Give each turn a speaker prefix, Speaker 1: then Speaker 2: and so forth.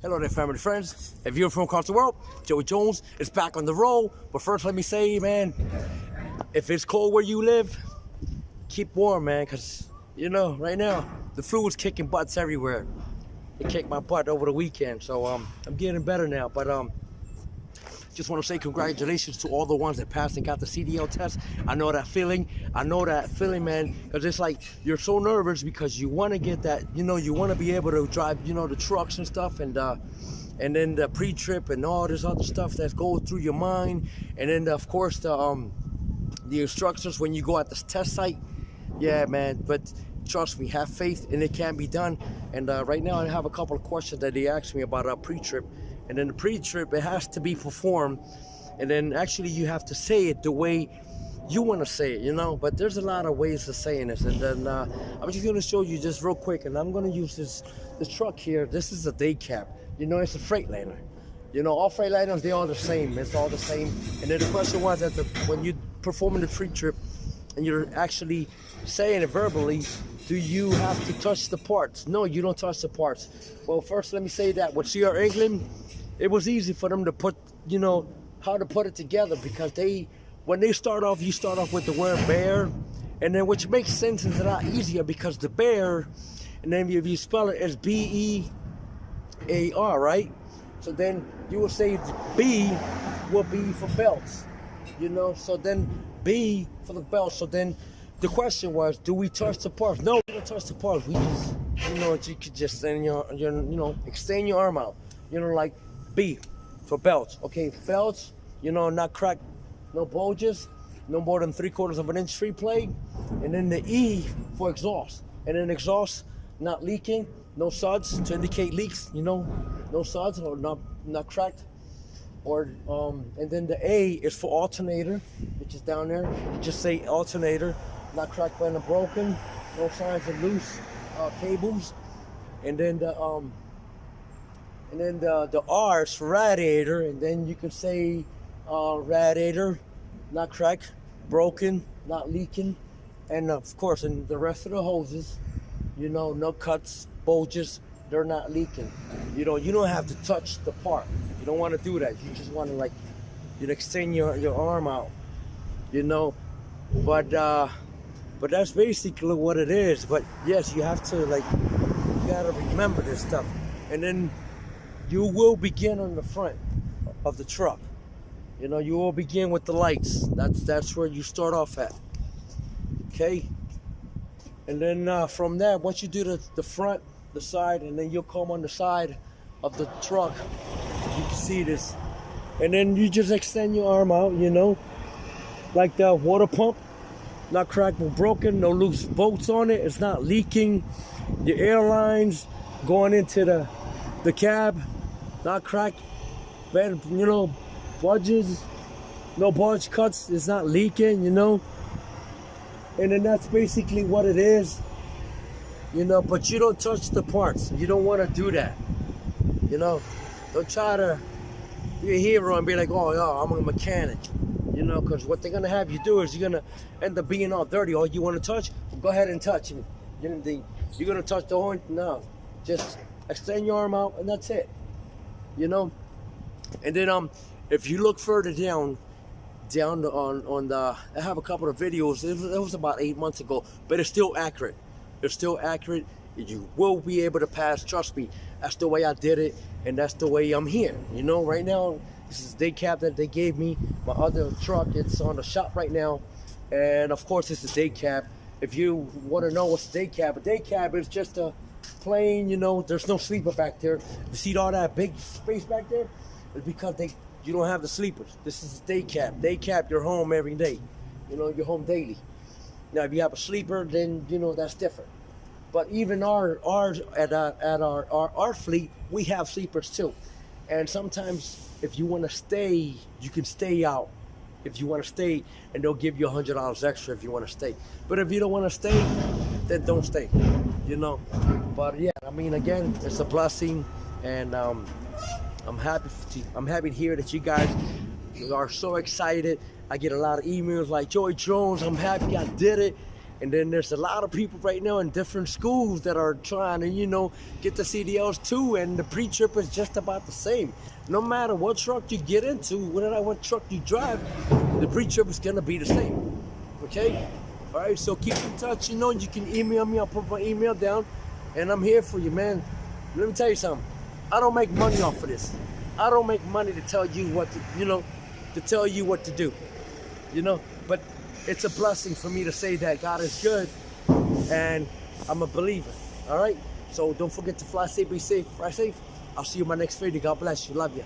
Speaker 1: Hello there, family and friends. If you're from across the world, Joey Jones is back on the road. But first, let me say, man, if it's cold where you live, keep warm, man, because, you know, right now, the flu is kicking butts everywhere. It kicked my butt over the weekend, so I'm getting better now. But just want to say congratulations to all the ones that passed and got the CDL test. I know that feeling. Man, because it's like you're so nervous because you want to get that, you know, you want to be able to drive, you know, the trucks and stuff, and then the pre-trip and all this other stuff that's going through your mind, and then of course the instructors when you go at the test site. Yeah, man, but trust me, have faith, and it can be done. And right now I have a couple of questions that they asked me about a pre-trip. And then the pre-trip, it has to be performed, and then actually you have to say it the way you want to say it, you know. But there's a lot of ways of saying this, and then I'm just going to show you just real quick, and I'm going to use this truck here. This is a day cab, you know. It's a Freightliner, you know. All Freightliners, they're all the same. It's all the same. And then the question was that when you're performing the pre-trip and you're actually saying it verbally, do you have to touch the parts? No, you don't touch the parts. Well, first let me say that with CR England, it was easy for them to put, you know, how to put it together, because when they start off, you start off with the word bear, and then which makes sense, is a lot easier because the bear, and then if you spell it as B-E-A-R, right? So then you will say B will be for belts, you know, so then B for the belt. So then the question was, do we touch the parts? No, we don't touch the parts. We just, you know, you could just send you know, extend your arm out, you know, like B for belts. Okay, belts, you know, not cracked, no bulges, no more than 3/4 of an inch free plate. And then the E for exhaust. And then exhaust, not leaking, no suds to indicate leaks, you know, no suds or not cracked. Or and then the A is for alternator, which is down there. You just say alternator, not cracked, bent, or broken, no signs of loose cables. And then the R is for radiator, and then you can say radiator, not cracked, broken, not leaking, and of course, in the rest of the hoses, you know, no cuts, bulges, they're not leaking. You know, you don't have to touch the part. You don't want to do that. You just want to, like, you know, extend your arm out, you know. But that's basically what it is. But yes, you have to, like, you gotta remember this stuff. And then you will begin on the front of the truck. You know, you will begin with the lights. That's where you start off at. Okay? And then from that, once you do the front, the side, and then you'll come on the side of the truck. You can see this. And then you just extend your arm out, you know, like the water pump. Not cracked or broken, no loose bolts on it. It's not leaking. The air lines going into the cab, not cracked, bent, you know, budges, no budge cuts. It's not leaking, you know. And then that's basically what it is, you know. But you don't touch the parts. You don't want to do that, you know. Don't try to be a hero and be like, oh, yeah, I'm a mechanic. You know, because what they're going to have you do is you're going to end up being all dirty. All you want to touch, well, go ahead and touch it. You're going to touch the horn? No. Just extend your arm out, and that's it. You know? And then if you look further down on the, I have a couple of videos. It was about 8 months ago, but it's still accurate. It's still accurate. You will be able to pass. Trust me. That's the way I did it, and that's the way I'm here. You know, right now, this is the day cab that they gave me. My other truck, it's on the shop right now. And of course, it's a day cab. If you want to know what's a day cab is just a plain, you know, there's no sleeper back there. You see all that big space back there? It's because you don't have the sleepers. This is a day cab. Day cab, you're home every day. You know, you're home daily. Now, if you have a sleeper, then, you know, that's different. But even our fleet, we have sleepers too. And sometimes, if you want to stay, you can stay out. If you want to stay, and they'll give you $100 extra if you want to stay. But if you don't want to stay, then don't stay. You know. But yeah, I mean, again, it's a blessing, and I'm happy to hear that you guys are so excited. I get a lot of emails like, Joey Jones, I'm happy I did it. And then there's a lot of people right now in different schools that are trying to, get the CDLs too. And the pre-trip is just about the same. No matter what truck you get into, what truck you drive, the pre-trip is gonna be the same. Okay? All right, so keep in touch. You can email me. I'll put my email down, and I'm here for you, man. Let me tell you something. I don't make money off of this. I don't make money to tell you what to do. But it's a blessing for me to say that God is good, and I'm a believer. All right. So don't forget to fly safe, be safe, fly safe. I'll see you in my next video. God bless you. Love you.